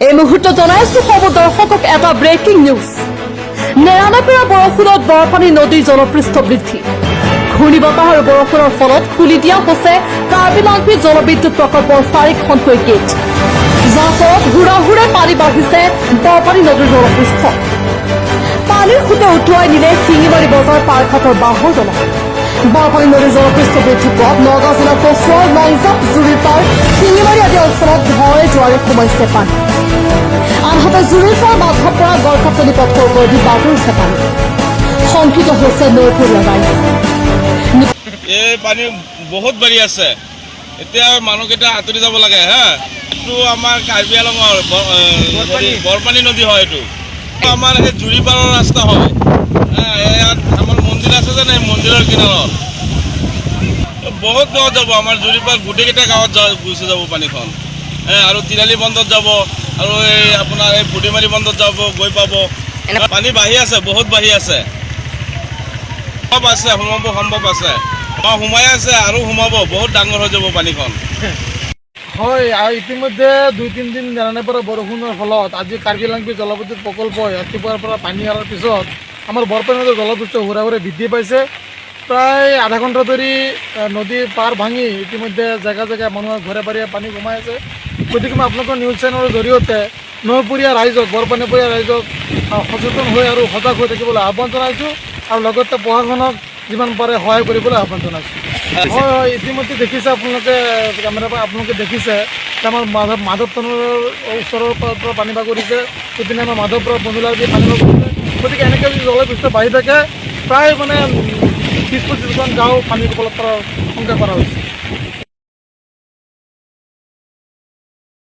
এই মুহূৰ্তত জনাইছো সব দৰ্শকক এটা ব্ৰেকিং নিউজ। নেৰানেপেৰা বৰষুণত বৰপানী নদীৰ জলপৃষ্ঠ বৃদ্ধি। ঘূৰ্ণী বতাহ আৰু বৰষুণৰ ফলত খুলি দিয়া হৈছে কাৰ্বি লাংপি জলবিদ্যুৎ প্ৰকল্পৰ 4খনকৈ গেট, যাৰ ফলত হুৰাহুৰে পানী বাঢ়িছে বৰপানী নদীৰ জলপৃষ্ঠ। পানীৰ সোঁতে উটুৱাই নিলে শিঙিমাৰী বজাৰ পাৰঘাটৰ বাঁহৰ দলং। বৰপানী নদীৰ জলপৃষ্ঠ বৃদ্ধি পোৱাত নগাঁও জিলাৰ কচুৱাৰ, নংজাপ, জুৰিপাৰ, শিঙিমাৰী আদি অঞ্চলত ঘৰে জোৱাৰে সোমাইছে পানী। আনহাতে জুৰিপাৰ বান্ধৰ পৰা গড়কাপ্তানি পথৰ ওপৰেদি বাগৰিছে পানী। শংকিত হৈছে নৈপৰীয়া ৰাইজ। এই পানী বহুত বাঢ়ি আছে, এতিয়া মানুহকেইটা আঁতৰি যাব লাগে। এইটো আমাৰ কাৰ্বি আংলঙৰ বৰপানী নদী হয়। এইটো আমাৰ সেই জুৰিপাৰৰ ৰাস্তা হয়। ইয়াত আমাৰ মন্দিৰ আছে যে নাই, মন্দিৰৰ কিনাৰত বহুত গাঁৱত যাব। আমাৰ জুৰিপাৰ গোটেইকেইটা গাঁৱত গুচি যাব পানীখন। আৰু তিৰালি বন্ধত যাব, আৰু এই আপোনাৰ এই বুঢ়ীমাৰী বন্ধত যাব, গৈ পাব। পানী বাঢ়ি আছে, বহুত বাঢ়ি আছে। সম্ভৱ আছে, সোমাব সম্ভৱ আছে। সোমাই আছে আৰু সোমাব, বহুত ডাঙৰ হৈ যাব পানীখন। হয়, আৰু ইতিমধ্যে 2-3 দিন নেৰানেপেৰা বৰষুণৰ ফলত আজি কাৰ্বি লাংপি জলবিদ্যুৎ প্ৰকল্পই ৰাতিপুৱাৰ পৰা পানী অহাৰ পিছত আমাৰ বৰপানী নদীৰ জলপৃষ্ঠ হুৰাহুৰে বৃদ্ধি পাইছে। প্ৰায় আধা ঘণ্টা ধৰি নদীৰ পাৰ ভাঙি ইতিমধ্যে জেগা জেগা মানুহৰ ঘৰে বাৰীয়ে পানী সোমাই আছে। গতিকে মই আপোনালোকৰ নিউজ চেনেলৰ জৰিয়তে নৈপৰীয়া ৰাইজক, বৰপানীপৰীয়া ৰাইজক সচেতন হৈ আৰু সজাগ হৈ থাকিবলৈ আহ্বান জনাইছোঁ, আৰু লগতে প্ৰশাসনক যিমান পাৰে সহায় কৰিবলৈ আহ্বান জনাইছোঁ। হয় হয়, ইতিমধ্যে দেখিছে আপোনালোকে, কেমেৰাৰ পৰা আপোনালোকে দেখিছে আমাৰ মাধৱ থানৰ ওচৰৰ পৰা পানী বাগৰিছে, ইপিনে আমাৰ মাধৱপুৰৰ বন্ধুলাৰ দি পানী বাগৰিছে। গতিকে এনেকৈ যদি জলপৃষ্ঠ বাঢ়ি থাকে প্ৰায় 20-25খন গাঁও পানীৰ কবলত পৰাৰ শংকা কৰা হৈছে।